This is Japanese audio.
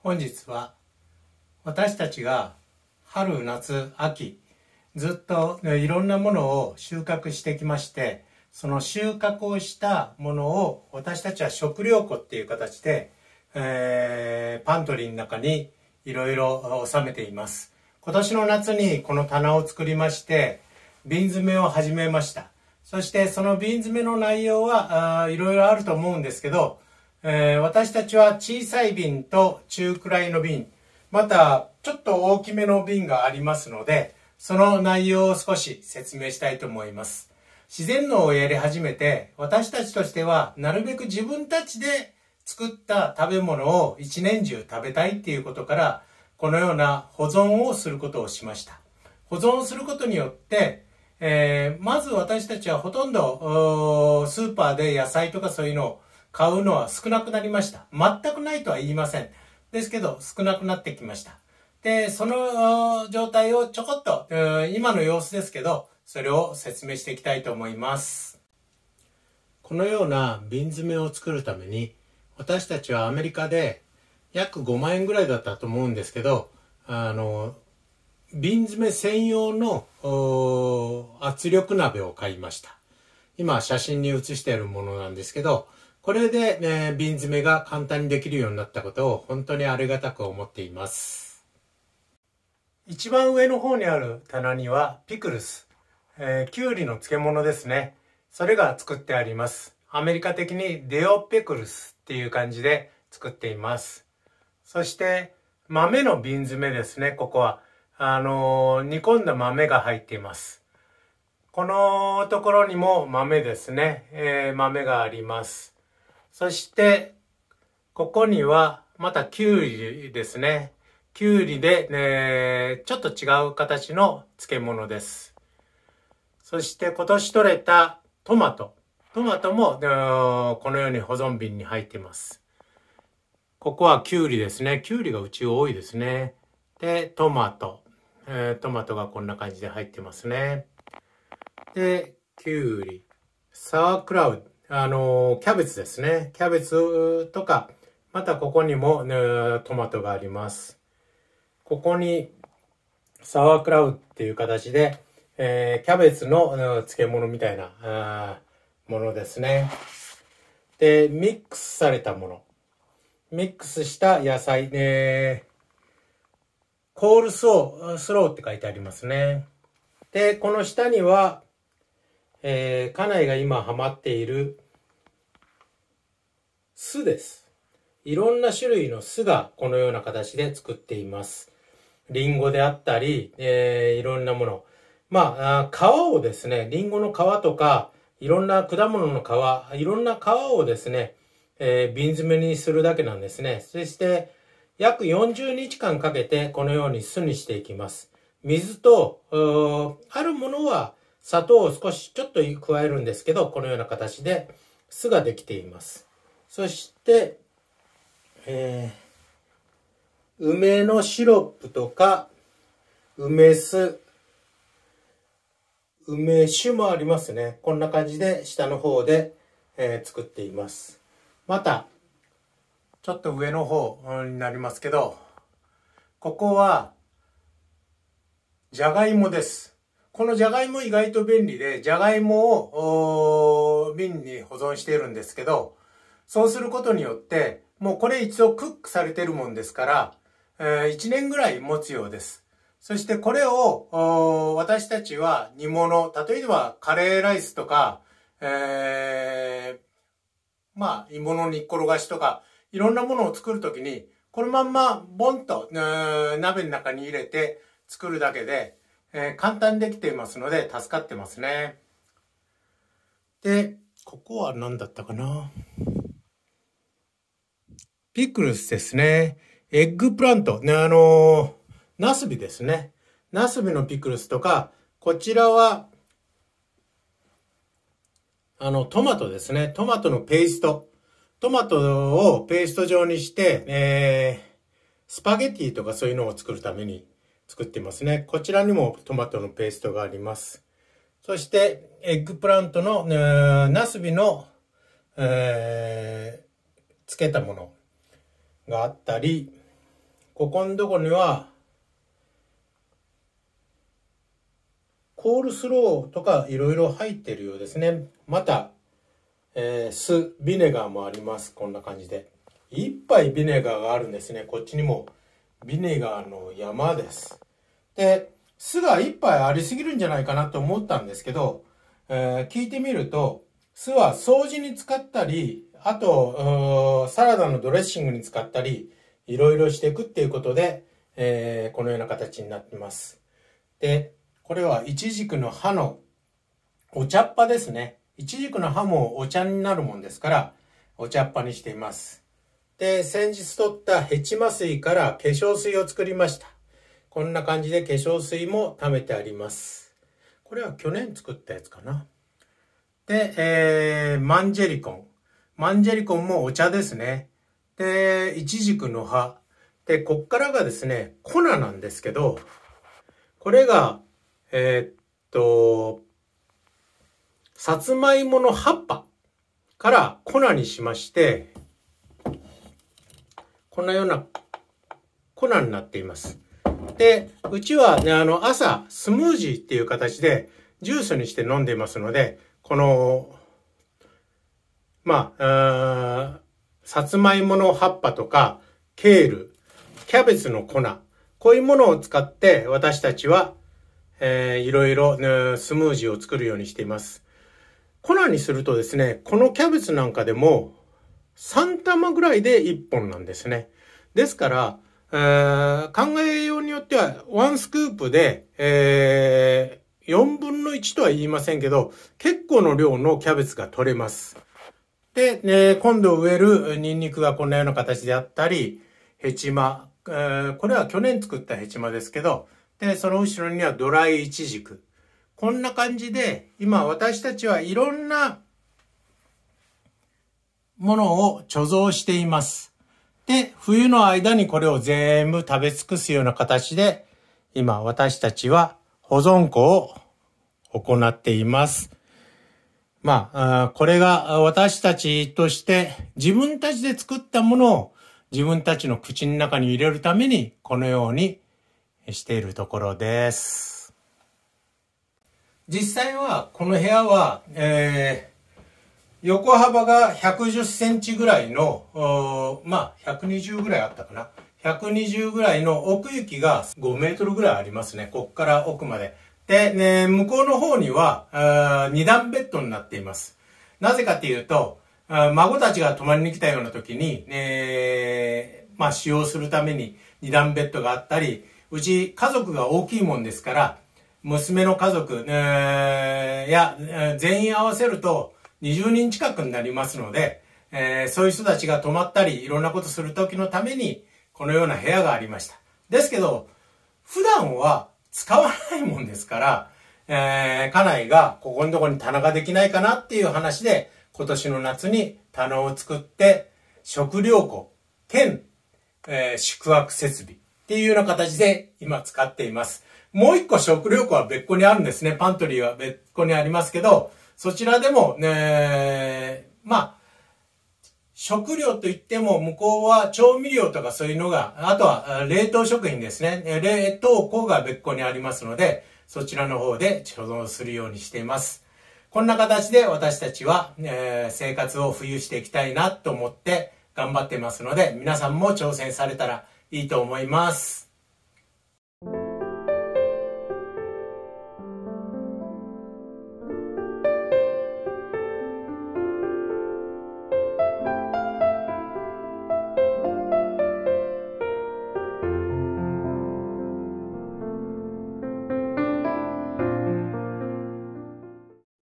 本日は私たちが春、夏、秋ずっといろんなものを収穫してきまして、その収穫をしたものを私たちは食料庫っていう形で、パントリーの中にいろいろ収めています。今年の夏にこの棚を作りまして瓶詰めを始めました。そしてその瓶詰めの内容はいろいろあると思うんですけど、私たちは小さい瓶と中くらいの瓶、またちょっと大きめの瓶がありますので、その内容を少し説明したいと思います。自然農をやり始めて、私たちとしてはなるべく自分たちで作った食べ物を一年中食べたいっていうことから、このような保存をすることをしました。保存することによって、まず私たちはほとんどスーパーで野菜とかそういうのを買うのは少なくなりました。全くないとは言いません。ですけど少なくなってきました。で、その状態をちょこっと、今の様子ですけど、それを説明していきたいと思います。このような瓶詰めを作るために、私たちはアメリカで約5万円ぐらいだったと思うんですけど、瓶詰め専用の圧力鍋を買いました。今写真に写しているものなんですけど、これで、瓶詰めが簡単にできるようになったことを本当にありがたく思っています。一番上の方にある棚にはピクルス、きゅうりの漬物ですね。それが作ってあります。アメリカ的にデオピクルスっていう感じで作っています。そして豆の瓶詰めですね。ここは煮込んだ豆が入っています。このところにも豆ですね。豆があります。そしてここにはまたきゅうりですね。きゅうりで、ちょっと違う形の漬物です。そして今年採れたトマトも、このように保存瓶に入っています。ここはきゅうりですね。きゅうりがうち多いですね。で、トマトがこんな感じで入ってますね。で、きゅうり、サワークラウド、キャベツですね。キャベツとか、またここにも、トマトがあります。ここにサワークラウドっていう形で、キャベツの漬物みたいなものですね。で、ミックスされたもの。ミックスした野菜、コールスローって書いてありますね。で、この下には、家内が今ハマっている酢です。いろんな種類の酢がこのような形で作っています。リンゴであったり、いろんなもの。皮をですね、リンゴの皮とか、いろんな果物の皮、いろんな皮をですね、瓶詰めにするだけなんですね。そして、約40日間かけてこのように酢にしていきます。水と、あるものは砂糖を少しちょっと加えるんですけど、このような形で酢ができています。そして、梅のシロップとか、梅酢、梅酒もありますね。こんな感じで下の方で、作っています。また、ちょっと上の方になりますけど、ここは、じゃがいもです。このじゃがいも意外と便利で、じゃがいもを瓶に保存しているんですけど、そうすることによって、もうこれ一度クックされているもんですから、1年ぐらい持つようです。そしてこれを私たちは煮物、例えばカレーライスとか、芋の煮っころがしとか、いろんなものを作るときに、このまんまボンと鍋の中に入れて作るだけで、簡単にできていますので助かってますね。で、ここは何だったかな。ピクルスですね。エッグプラント。ナスビですね。ナスビのピクルスとか、こちらは、トマトですね。トマトのペースト。トマトをペースト状にして、スパゲティとかそういうのを作るために作ってますね。こちらにもトマトのペーストがあります。そして、エッグプラントの、ナスビの、つけたものがあったり、ここのとこには、コールスローとかいろいろ入ってるようですね。また、酢、ビネガーもあります。こんな感じで。一杯ビネガーがあるんですね。こっちにもビネガーの山です。で、酢が一杯ありすぎるんじゃないかなと思ったんですけど、聞いてみると、酢は掃除に使ったり、あと、サラダのドレッシングに使ったり、いろいろしていくっていうことで、このような形になっています。で、これはイチジクの葉のお茶っ葉ですね。イチジクの葉もお茶になるもんですから、お茶っ葉にしています。で、先日取ったヘチマ水から化粧水を作りました。こんな感じで化粧水も貯めてあります。これは去年作ったやつかな。で、マンジェリコン。マンジェリコンもお茶ですね。で、イチジクの葉。で、こっからがですね、粉なんですけど、これが、さつまいもの葉っぱから粉にしまして、こんなような粉になっています。で、うちはね、朝、スムージーっていう形でジュースにして飲んでいますので、この、さつまいもの葉っぱとか、ケール、キャベツの粉、こういうものを使って私たちは、いろいろ、スムージーを作るようにしています。粉にするとですね、このキャベツなんかでも3玉ぐらいで1本なんですね。ですから、考えようによっては1スクープで、4分の1とは言いませんけど、結構の量のキャベツが取れます。で、今度植えるニンニクがこんなような形であったり、ヘチマ、これは去年作ったヘチマですけど、で、その後ろにはドライイチジク。こんな感じで、今私たちはいろんなものを貯蔵しています。で、冬の間にこれを全部食べ尽くすような形で、今私たちは保存庫を行っています。これが私たちとして自分たちで作ったものを自分たちの口の中に入れるためにこのようにしているところです。実際はこの部屋は、横幅が110センチぐらいの、120ぐらいあったかな。120ぐらいの奥行きが5メートルぐらいありますね。こっから奥まで。で、向こうの方には2段ベッドになっています。なぜかっていうと、孫たちが泊まりに来たような時に、使用するために2段ベッドがあったり、うち家族が大きいもんですから、娘の家族、全員合わせると20人近くになりますので、そういう人たちが泊まったり、いろんなことする時のために、このような部屋がありました。ですけど、普段は使わないもんですから、家内がここのところに棚ができないかなっていう話で、今年の夏に棚を作って、食料庫兼、宿泊設備っていうような形で今使っています。もう一個食料庫は別個にあるんですね。パントリーは別個にありますけど、そちらでも食料といっても向こうは調味料とかそういうのが、あとは冷凍食品ですね。冷凍庫が別個にありますので、そちらの方で貯蔵するようにしています。こんな形で私たちは、生活を冬していきたいなと思って頑張ってますので、皆さんも挑戦されたらいいと思います。